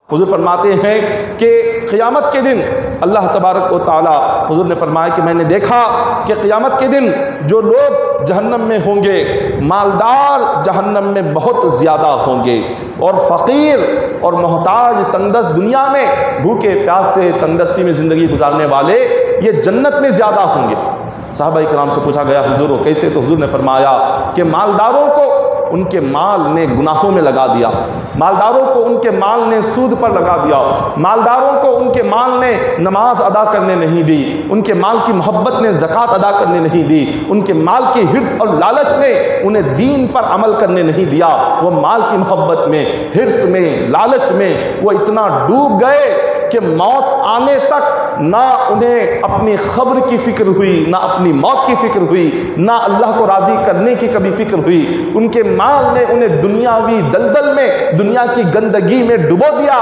حضور فرماتے ہیں کہ قیامت کے دن اللہ تبارک و تعالیٰ، حضور نے فرمایا کہ میں نے دیکھا کہ قیامت کے دن جو لوگ جہنم میں ہوں گے، مالدار جہنم میں بہت زیادہ ہوں گے، اور فقیر اور محتاج تنگدست دنیا میں بھوکے پیاس سے تنگدستی میں زندگی گزارنے والے یہ جنت میں زیادہ ہوں گے۔ صحابہ کرام سے پوچھا گیا حضور وہ کیسے؟ تو حضور نے فرمایا کہ مالداروں کو ان کے مال نے گناہوں میں لگا دیا، مالداروں کو ان کے مال نے سود پر لگا دیا، مالداروں کو ان کے مال نے نماز ادا کرنے نہیں دی، ان کے مال کی محبت نے زکوٰۃ ادا کرنے نہیں دی، ان کے مال کی حرص اور لالچ نے انہیں دین پر عمل کرنے نہیں دیا۔ وہ مال کی محبت میں، حرص میں، لالچ میں وہ اتنا ڈوب گئے کہ موت آنے تک نہ انہیں اپنی قبر کی فکر ہوئی، نہ اپنی موت کی فکر ہوئی، نہ اللہ کو راضی کرنے کی کبھی فکر ہوئی۔ ان کے مال نے انہیں دنیاوی دلدل میں، دنیا کی گندگی میں ڈبو دیا۔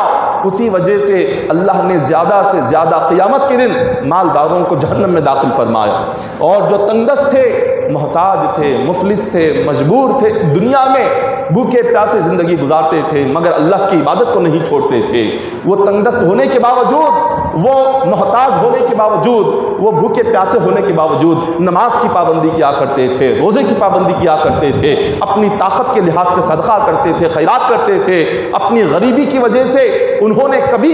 اسی وجہ سے اللہ نے زیادہ سے زیادہ قیامت کے دن مالداروں کو جہنم میں داخل فرمایا، اور جو تنگدست تھے، محتاج تھے، مفلس تھے، مجبور تھے، دنیا میں بھوکے پیاسے زندگی گزارتے تھے مگر اللہ کی عبادت کو نہیں چھوڑتے تھے، وہ تنگدست ہونے کے باوجود، وہ محتاج ہونے کے باوجود، وہ بھوکے پیاسے ہونے کے باوجود نماز کی پابندی کیا کرتے تھے، روزے کی پابندی کیا کرتے تھے، اپنی طاقت کے لحاظ سے صدقہ کرتے تھے، خیرات کرتے تھے۔ اپنی غریبی کی وجہ سے انہوں نے کبھی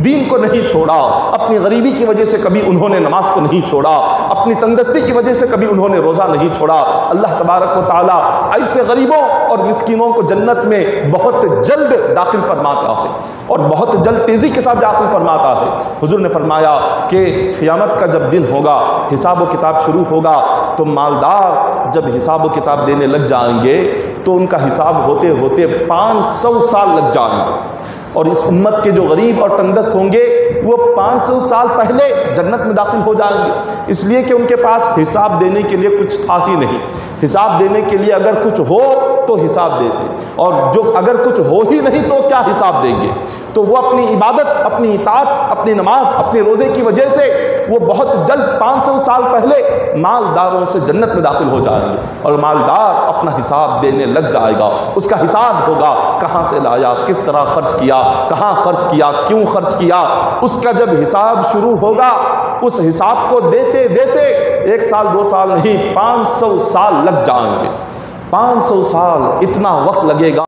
دین کو نہیں چھوڑا، اپنی غریبی کی وجہ سے کبھی انہوں نے نماز کو نہیں چھوڑا، اپنی تنگدستی کی وجہ سے کبھی انہوں نے روزہ نہیں چھوڑا۔ اللہ تبارک و تعالیٰ ایسے غریبوں اور مسکینوں کو جنت میں بہت جلد داخل فرماتا ہے، اور بہت جلد تیزی کے ساتھ داخل فرماتا ہے۔ حضور نے فرمایا کہ قیامت کا جب دن ہوگا، حساب و کتاب شروع ہوگا، تو مالدار جب حساب و کتاب دینے لگ جائیں گے تو ان کا حساب ہوتے ہوتے 500 سال لگ جائیں گے، اور اس امت کے جو غریب اور تنگدست ہوں گے وہ 500 سال پہلے جنت میں داخل ہو جائیں گے، اس لیے کہ ان کے پاس حساب دینے کے لیے کچھ تھا ہی نہیں۔ حساب دینے کے لیے اگر کچھ ہو تو حساب دیتے، اور جو اگر کچھ ہو ہی نہیں تو کیا حساب دیں گے؟ تو وہ اپنی عبادت، اپنی اطاعت، اپنی نماز، اپنے روزے کی وجہ سے وہ بہت جلد 500 سال پہلے مالداروں سے جنت میں داخل ہو جائیں گے، اور مالدار اپنا حساب دینے لگ جائے گا۔ اس کا حساب ہوگا کہاں سے لایا، کس طرح خرچ کیا، کہاں خرچ کیا، کیوں خرچ کیا۔ اس کا جب حساب شروع ہوگا، اس حساب کو دیتے دیتے 1 سال 2 سال نہیں، 500 سال لگ جائیں گے۔ 500 سال اتنا وقت لگے گا۔